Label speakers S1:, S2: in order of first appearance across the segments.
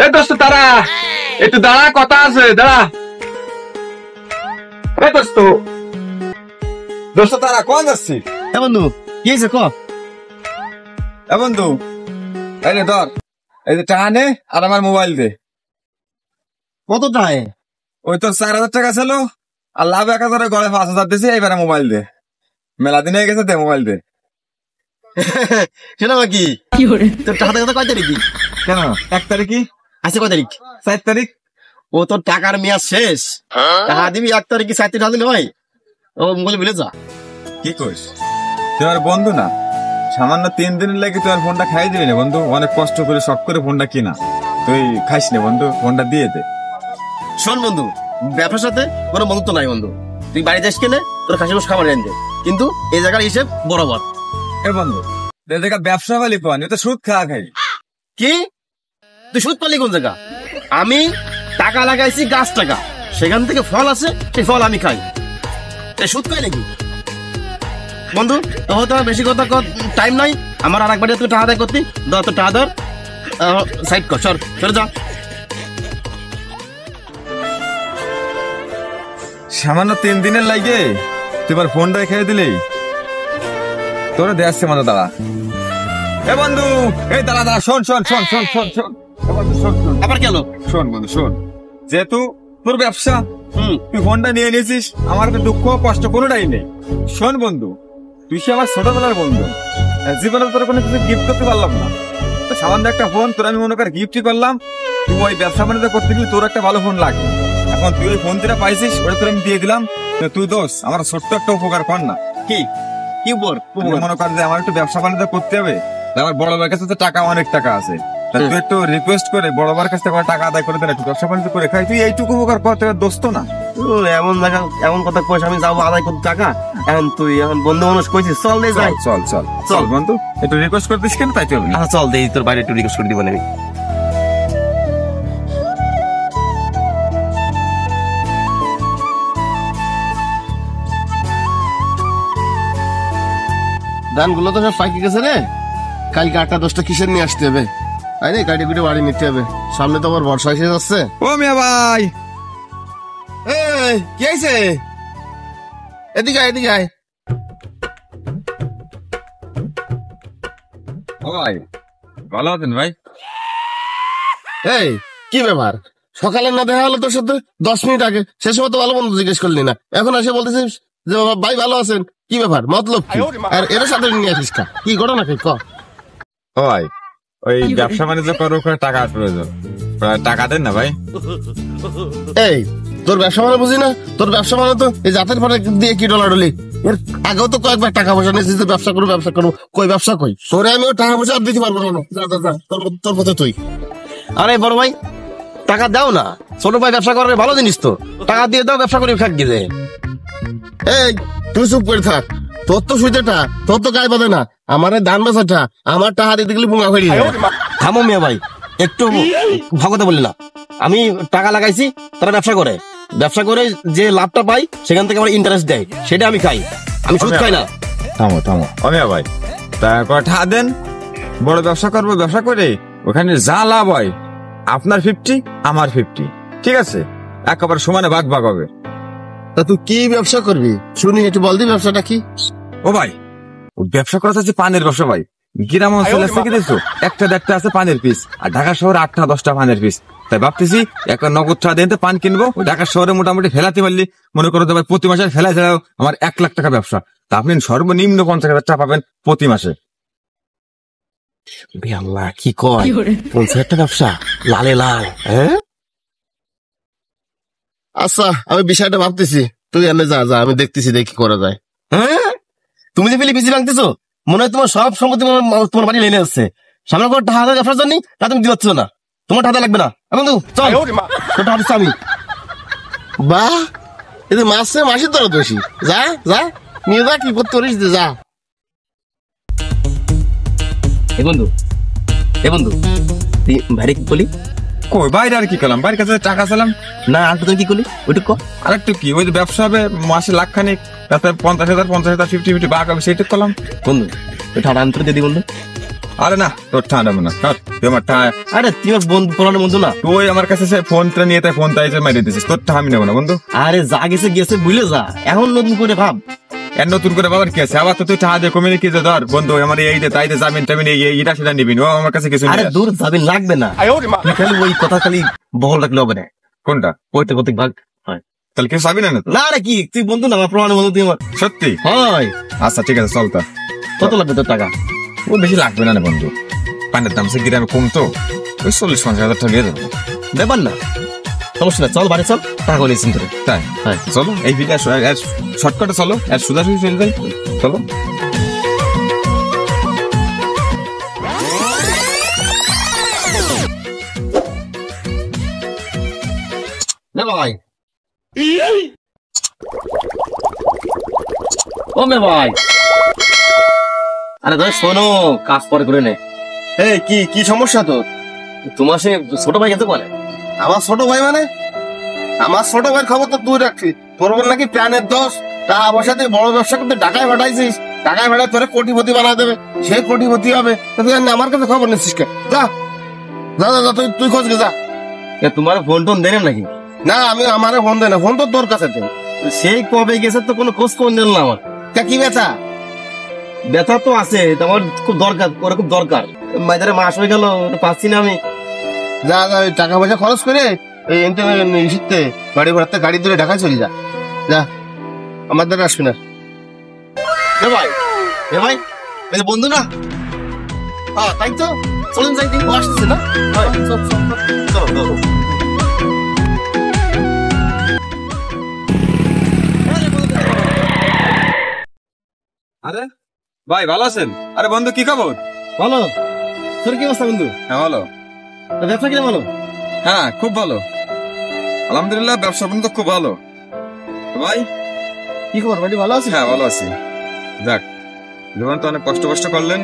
S1: এ দোস্ত তারা একটু দাঁড়া, কথা আছে, দাঁড়া। এ দোস্ত দোস্ত তারা কোন যাচ্ছি?
S2: এ বন্ধু কি হয়েছে ক?
S1: এ বন্ধু এই নে ধর, এই যে টাকা নে আর আমার মোবাইল দে।
S2: কত টাকা?
S1: ওই তোর 4,000 টাকা ছিল আর লাভ 1,000 গড়ে 5,000 দিছি। এইবারে মোবাইল দে, মেলা দিন হয়ে গেছে, দে মোবাইল দে।
S2: সেটা কি তোর টাকা কথা কয় তারিখ?
S1: কেন 1 তারিখই?
S2: আজকে কয় তারিখ?
S1: 4 তারিখ।
S2: ও তোর টাকার মেয়াদ শেষ, টাকা দিবি 1 তারিখে 4 তারিখ দিলে হয়? ও মোবাইল ভুলে যা।
S1: কি কইস? তোমার বন্ধু না, সামান্য 3 দিনের লাগে তোমার ফোনটা খাই দিবি না বন্ধু? অনেক কষ্ট করে শখ করে ফোনটা কিনা, তুই খাইস না বন্ধু, ফোনটা দিয়ে দে।
S2: শোন বন্ধু, ব্যবসার সাথে কোনো বন্ধুত্ব নাই বন্ধু। তুই বাড়ি যাস কেনে তোর খাসি গোস খাবার এনে দে, কিন্তু এই জায়গার হিসেব বরাবর।
S1: এ বন্ধু এই জায়গা ব্যবসা বালি পানি, তো সুদ খাওয়া খাই।
S2: কি তুই সুদ পালি কোন জায়গা? আমি টাকা লাগাইছি গাছ টাকা, সেখান থেকে ফল আছে, সেই ফল আমি খাই। সুদ খাই নাকি বন্ধু? তো বেশি কথা টাইম নাই আমার। আর একবার তুই টাকা দেয় করতি, ধর তোর টাকা ধর, সাইড কর, সর সরে যা।
S1: সামান্য 3 দিনের লাগে তোমার ফোনটা খাই দিলেই তোরা দেখছে মানে। দাঁড়া এ বন্ধু, এই দাঁড়া দাঁড়া, শোন শোন শোন শোন শোন শোন এ বন্ধু, শোন শোন
S2: আবার গেল।
S1: শোন বন্ধু শোন, যেহেতু তোর ব্যবসা, তুই ফোনটা নিয়ে নিয়েছিস, আমার তো দুঃখ কষ্ট কোনোটাই নেই। শোন বন্ধু, তুই সে আমার ছোটবেলার বন্ধু, জীবনে তোর কোনো কিছু গিফট করতে পারলাম না, তো সামান্য একটা ফোন তোর আমি মনে কর গিফটই করলাম। তুই ওই ব্যবসা বাণিজ্য করতে গেলে তোর একটা ভালো ফোন লাগবে। এখন তুই ওই ফোন যেটা পাইছিস ওটা তোর আমি দিয়ে দিলাম। তুই দোষ আমার ছোট্ট একটা উপকার কর না।
S2: কি কি উপর
S1: মনে কর যে আমার একটু ব্যবসা বাণিজ্য করতে হবে, আমার বড় ভাইয়ের কাছে তো টাকা, অনেক টাকা আছে, তুই একটু রিকোয়েস্ট করে বড় ভাইয়ের কাছ থেকে টাকা আদায় করে দেন, একটু ব্যবসা বাণিজ্য করে খাই। তুই এইটুকু উপকার করতে দোস্ত না?
S2: এমন জায়গা এমন কথা কইস আমি যাবো আদায় করতে টাকা? এখন তুই এখন বন্ধু মানুষ কইছিস, চল দে যাই।
S1: চল চল চল বন্ধু, একটু রিকোয়েস্ট করতিস কেন? তাই চল।
S2: আচ্ছা চল দে, তোর বাইরে একটু রিকোয়েস্ট করে দিব আমি। ধানগুলো তো সব পাকি গেছে রে, কালকে 8টা 10টা কিসের নিয়ে আসতে হবে, তাই রে গাড়ি গুড়ি বাড়ি নিতে হবে, সামনে তো আবার বর্ষা এসে যাচ্ছে।
S1: ও মিয়া ভাই,
S2: কি হয়েছে? এদিকে আয়, এদিকে আয়।
S1: ও ভাই ভালো আছেন ভাই?
S2: এই কি ব্যাপার, সকালে না দেখা হলো তোর সাথে 10 মিনিট আগে, সে সময় তো ভালো বন্ধু জিজ্ঞেস করলি না, এখন এসে বলতেছিস যে ভাই ভালো আছেন? কি ব্যাপার, মতলব কি? আর এর সাথে নিয়ে আসিস কি ঘটনা কি ক?
S1: ও ভাই ওই ব্যবসা বাণিজ্য করো, টাকা প্রয়োজন, টাকা দেন না ভাই।
S2: এই তোর ব্যবসা মানে বুঝি না, তোর ব্যবসা মানে তো এই জাতের পরে দিয়ে কি ডলাডলি। এর আগেও তো কয়েকবার টাকা পয়সা নিয়েছিস, ব্যবসা করবো কই ব্যবসা কই তোরে আমি টাকা পয়সা আর দিতে পারবো না। তোর পথে তুই। আরে বড় ভাই টাকা দাও না, ছোট ভাই ব্যবসা করে ভালো জিনিস তো, টাকা দিয়ে দাও, ব্যবসা করে খাক গিয়ে। এই তুই চুপ করে থাক, তোর তো সুইতেটা, তোর তো গায়ে বাঁধে না, আমার ধান বেচাটা, আমার টাকা দিতে গেলে পুঙ্গা ফেরি। থামো মিয়া ভাই, একটু ভগতে বললি না। আমি টাকা লাগাইছি, তারা ব্যবসা করে যে লাভটা পাই সেখান থেকে আমার ইন্টারেস্ট দেয়, সেটা আমি খাই, আমি সুদ খাই না।
S1: থামো থামো অমিয়া ভাই, তারপর টাকা দেন, বড় ব্যবসা করবো, ব্যবসা করে ওখানে যা লাভ হয় আপনার 50 আমার 50, ঠিক আছে? একেবারে সমানে ভাগ ভাগ হবে।
S2: তা তুই কি ব্যবসা করবি শুনি, একটু বল দি ব্যবসাটা কি?
S1: ও ভাই ব্যবসা করা হচ্ছে পানের ব্যবসা ভাই। গ্রাম অঞ্চল আছে কি দেখছো, 1-1.5টা আছে পানের পিস, আর ঢাকা শহরে 8টা 10টা পানের পিস। তাই ভাবতেছি একটা নগদ টাকা দিয়ে পান কিনবো, ঢাকা শহরে মোটামুটি ফেলাতে পারলি মনে করো প্রতি মাসে ফেলা যাও আমার 1 লাখ টাকা ব্যবসা, তা আপনি সর্বনিম্ন 50,000 টাকা পাবেন প্রতি মাসে।
S2: আল্লাহ কি কয়, 50,000 টাকা ব্যবসা, লালে লাল। হ্যাঁ আচ্ছা আমি বিষয়টা ভাবতেছি, তুই এনে যা যা, আমি দেখতেছি দেখি করা যায়। হ্যাঁ তুমি যে বিজি ভাঙতেছো, মনে হয় তোমার সব সম্পত্তি তোমার বাড়ি লেনে আসছে, সামনে করে টাকা ব্যবসার জন্য তা তুমি দিচ্ছ না, তোমার টাকা লাগবে না। বন্ধু চল, তোর টাকা আমি। বাহ এই মাসে মাসির ধরো দোষী, যা যা নিয়ে যা, কি করতে পারিস যা। এ বন্ধু তুই ভাইরে কি বলি?
S1: কই বাইরে আর কি করলাম, বাইরের কাছে টাকা চালাম
S2: না, আর তুই কি করলি ওইটুকু?
S1: আর একটু কি, ওই যে ব্যবসা হবে মাসে লাখখানিক, তাতে 50,000 50,000 50,000 50-50 ভাগ হবে, সেইটুকু করলাম।
S2: বন্ধু ওই টাকা আনতে দিদি বন্ধু,
S1: আরে না, তোর ঠান্ডা মনে তুই আমার
S2: আরে তুই আমার বন্ধু, পুরানো বন্ধু না?
S1: তুই আমার কাছে সে ফোনটা নিয়ে তাই ফোনটা এসে মেরে দিছিস, তোর আমি নেবো না বন্ধু।
S2: আরে যা গেছে গেছে, বুঝলে যা, এখন নতুন করে ভাব।
S1: এর নতুন করে বাবার কি আছে? আবার তো তুই টাকা দিয়ে কমিয়ে কি ধর বন্ধু আমার এই দে তাই দে জামিন টামিন এটা সেটা নিবি, ও আমার কাছে কিছু
S2: আরে
S1: নেই।
S2: দূর যাবেন লাগবে না, তুই খালি ওই কথা খালি বহল রাখলে হবে না।
S1: কোনটা?
S2: ওইতে প্রত্যেক ভাগ হয়।
S1: তাহলে কেউ চাবি না না তো?
S2: না রে, কি তুই বন্ধু না, আমার পুরানো বন্ধু তুই আমার।
S1: সত্যি?
S2: হয়।
S1: আচ্ছা ঠিক আছে, চল তা।
S2: কত লাগবে তোর টাকা?
S1: ও বেশি লাগবে না রে বন্ধু, পানের দাম সে গ্রামে কম তো, ওই 40-50 হাজার টাকা দিয়ে দেবো।
S2: ব্যাপার না, সমস্যা না, চল বাড়ি চল, টাকা করে নিয়েছেন তোরে।
S1: তাই?
S2: হ্যাঁ
S1: চলো এই ভিডিও শর্টকাটে চলো, আর সোজাসুজি চলে যাই, চলো।
S2: নে ভাই, ও মে ভাই, আরে ধর শোনো, কাজ পরে করে নে।
S3: এই কি কি সমস্যা তোর?
S2: তোমার সে ছোট ভাই যেতে পারে?
S3: আমার ছোট ভাই মানে? আমার ছোট ভাইয়ের খবর তো তুই রাখছিস। তোর বল নাকি প্যানের দোষ, টাকা পয়সা দিয়ে বড় ব্যবসা করতে ঢাকায় পাঠাইছিস, ঢাকায় পাঠায় তোরে কোটিপতি বানা দেবে, সে কোটিপতি হবে। তা তুই আমার কাছে খবর নিচ্ছিস কে? যা যা যা, তুই তুই খোঁজ গে যা।
S2: তোমার ফোন টোন দেন নাকি?
S3: না, আমি আমারে ফোন দেয় না, ফোন তো তোর কাছে দে।
S2: সেই কবে গেছে তো কোনো খোঁজ খবর নিল না আমার।
S3: তা কি বেচা?
S2: ব্যথা তো আছে, আমার খুব দরকার, ওরা খুব দরকার। বাজারে মাস হয়ে গেল, ওটা পাচ্ছি না আমি।
S3: যা যা, ওই টাকা পয়সা খরচ করে এই ইসিতে গাড়ি ভাড়াতে গাড়ি ধরে ঢাকায় চলে যা। যা, আমার দ্বারা আসবি না।
S2: এ ভাই, এ ভাই, এই যে বন্ধু না? হ্যাঁ তাই তো, চলুন যাই, ও আসছে না? হয়, চল, চল, চল, চলো, চলো।
S1: আরে ভাই ভালো আছেন? আরে বন্ধু কি খবর?
S2: ভালো, তোর কি অবস্থা বন্ধু?
S1: হ্যাঁ ভালো।
S2: তো ব্যবসা কিনা ভালো?
S1: হ্যাঁ খুব ভালো, আলহামদুলিল্লাহ, ব্যবসা বন্ধু খুব ভালো। তো ভাই
S2: কি খবর, বাড়ি ভালো আছে?
S1: হ্যাঁ ভালো আছি। যাক, জীবন তো অনেক কষ্ট করলেন,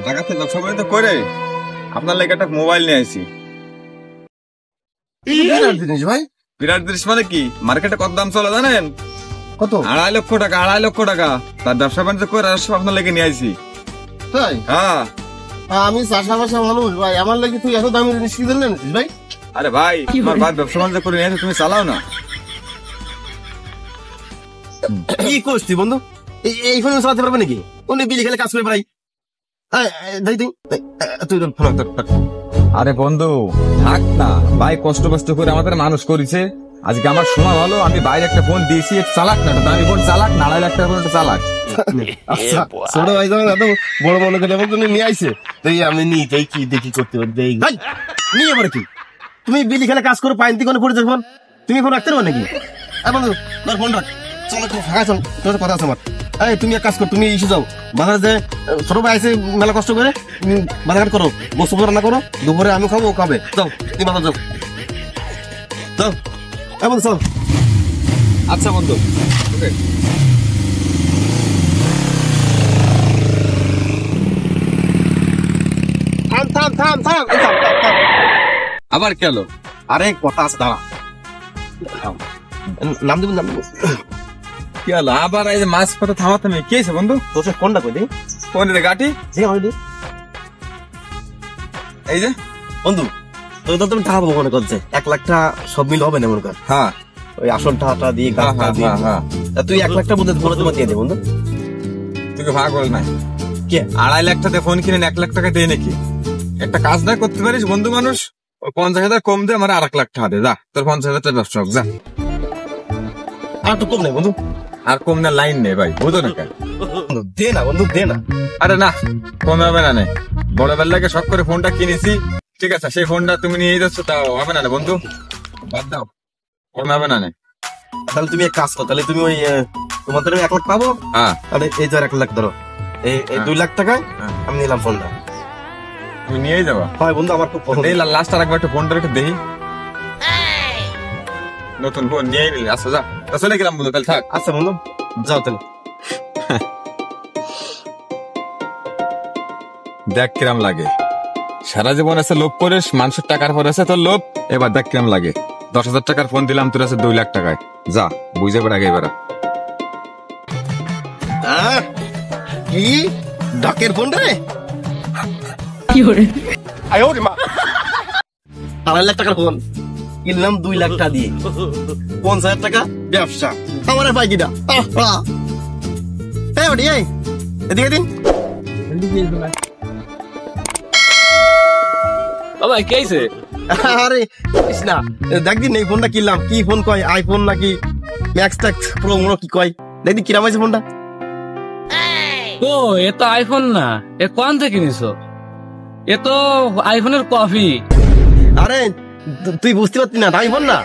S1: ঢাকাতে ব্যবসা বাণিজ্য করে আপনার লেগে একটা মোবাইল নিয়ে আসি।
S3: জিনিস ভাই,
S1: বিরাট জিনিস মানে কি, মার্কেটে কত দাম চলে জানেন?
S3: কত?
S1: 2.5 লক্ষ টাকা, 2.5 লক্ষ টাকা। তার ব্যবসা বাণিজ্য করে আসবো আপনার লেগে নিয়ে আসি।
S3: তাই?
S1: হ্যাঁ।
S3: আমি চাষাবাসা মানুষ ভাই, আমার লাগে তুই এত দামি জিনিস কি জন্য এনেছিস ভাই?
S1: আরে ভাই, তোমার ভাই ব্যবসা বাণিজ্য করে নিয়ে আসে, তুমি চালাও না।
S2: কি করছিস তুই বন্ধু? এই ফোন চালাতে পারবে নাকি? উনি বিলি খেলে কাজ করে বেড়াই। তুই ফোন ধর।
S1: আরে বন্ধু থাক না, ভাই কষ্ট করে আমাদের মানুষ করেছে, আজকে আমার সময় ভালো, আমি বাইরে একটা ফোন দিয়েছি, চালাক না, দামি ফোন চালাক, 2.5 লাখ টাকা ফোন চালাক।
S3: আচ্ছা, ছোট ভাই যখন এত বড় মনে করে আমার জন্য নিয়ে আইছে, তাই আমি নিই, তাই কি দেখি করতে পারি, দেই।
S2: ভাই, নিয়ে এবার কি? তুমি বিলি খেলে কাজ করে পাইন থেকে পড়ে ফোন, তুমি ফোন রাখতে পারো নাকি? বন্ধু তোর ফোন রাখ, চল একটু ফাঁকা চল, তোর সাথে কথা আছে আমার। এই তুমি এক কাজ কর, তুমি এসে যাও বাজারে, যে ছোট ভাই আছে মেলা কষ্ট করে, তুমি বাজারঘাট করো, বস্তু রান্না করো, দুপুরে আমি খাবো, ও খাবে। যাও তুমি বাজার যাও, যাও। বন্ধু চল।
S1: আচ্ছা বন্ধু, ওকে।
S2: থাম থাম থাম থাম, এই থাম, থাম, থাম।
S1: আবার কেলো?
S2: আরে কথা আছে, দাঁড়া। নাম দেবেন, নাম দেবো।
S1: কি হলো আবার? এই যে মাছ পথে থামাতে নেই, কি হয়েছে বন্ধু?
S2: তোর সে ফোনটা কই দিই,
S1: কোন রে গাটি?
S2: যে আমি দিই।
S1: এই যে
S2: বন্ধু, তোর তো তুমি টাকা পাবো মনে করছে, 1 লাখ টাকা সব মিল হবে না মনে কর।
S1: হ্যাঁ
S2: ওই আসল টাকাটা দিয়ে
S1: হ্যাঁ
S2: গাছটা দিয়ে,
S1: হ্যাঁ।
S2: তা তুই 1 লাখ টাকা মধ্যে ফোন জমা দিয়ে দে বন্ধু।
S1: তুই ভাগ বল নাই,
S2: কে?
S1: 2.5 লাখ টাকা ফোন কিনে 1 লাখ টাকা দেয় নাকি? একটা কাজ না করতে পারিস বন্ধু মানুষ, 50,000 কম দে, আমার 2 লাখ টাকা দে, যা তোর 50,000 টাকা ব্যবসা হোক, যা।
S2: আর তো কম নেই বন্ধু,
S1: আর কম না লাইন নেই ভাই, বুঝো না কেন?
S2: দে না বন্ধু, দে না।
S1: আরে না, কমে হবে না, বড় বেলাকে শখ করে ফোনটা কিনেছি, ঠিক আছে, সেই ফোনটা তুমি নিয়ে যাচ্ছ, তাও হবে না বন্ধু, বাদ দাও, কমে হবে না।
S2: তাহলে তুমি এক কাজ কর, তাহলে তুমি ওই তোমার ধরো 1 লাখ পাবো,
S1: হ্যাঁ
S2: তাহলে এই ধর 1 লাখ ধরো, এই 2 লাখ টাকায় আমি নিলাম ফোনটা।
S1: তুমি নিয়ে যাবা?
S2: হয় বন্ধু, আমার খুব পছন্দ।
S1: এই লাস্ট আর একবার একটু ফোনটা একটু দেখি, নতুন ফোন নিয়ে নিলে। আচ্ছা যা, তা চলে গেলাম বন্ধু, তাহলে থাক।
S2: আচ্ছা বন্ধু, যাও তাহলে।
S1: দেখ কিরাম লাগে, সারা জীবন আছে লোভ করিস, মানুষের টাকার পর আছে তোর লোভ, এবার দেখ কিরাম লাগে। 10,000 টাকার ফোন দিলাম, তোর আছে 2 লাখ টাকায়, যা বুঝে বেড়া আগে এবার।
S2: কি ডাকের ফোন রে? আড়াই লাখ টাকার ফোন কিনলাম 2 লাখ টাকা দিয়ে, 50,000 টাকা ব্যবসা। আমার পাই কিনা এদিকে দিন।
S4: বাবা কে আইছে?
S2: আরে কইস না, দেখ দিন এই ফোনটা কিনলাম, কি ফোন কয়, আইফোন নাকি ম্যাক্স ট্যাক্স প্রো মোনো কি কয়, দেখ দিন কিরাম হয়েছে ফোনটা।
S4: ও এ তো আইফোন না, এ কোন থেকে নিছো? এ তো আইফোনের কপি।
S2: আরে তুই বুঝতে পারতি না, দামি ফোন না,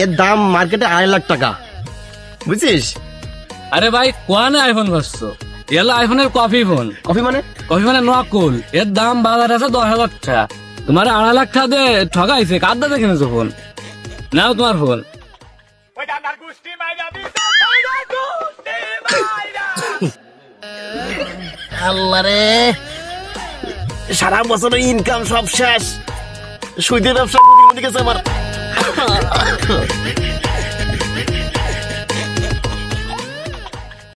S2: এর দাম মার্কেটে 2.5 লাখ টাকা, বুঝছিস?
S4: আরে ভাই কোন আইফোন করছো? এলো আইফোনের কপি ফোন।
S2: কফি মানে?
S4: কপি মানে নকল। এর দাম বাজার আছে 10,000 টাকা। তোমার 2.5 লাখ টাকা দিয়ে ঠগাইছে। কার দাদা কিনেছো ফোন? নাও তোমার ফোন।
S2: আল্লাহ রে, সারা বছরের ইনকাম সব শেষ, সুদের ব্যবসা গেছে আমার।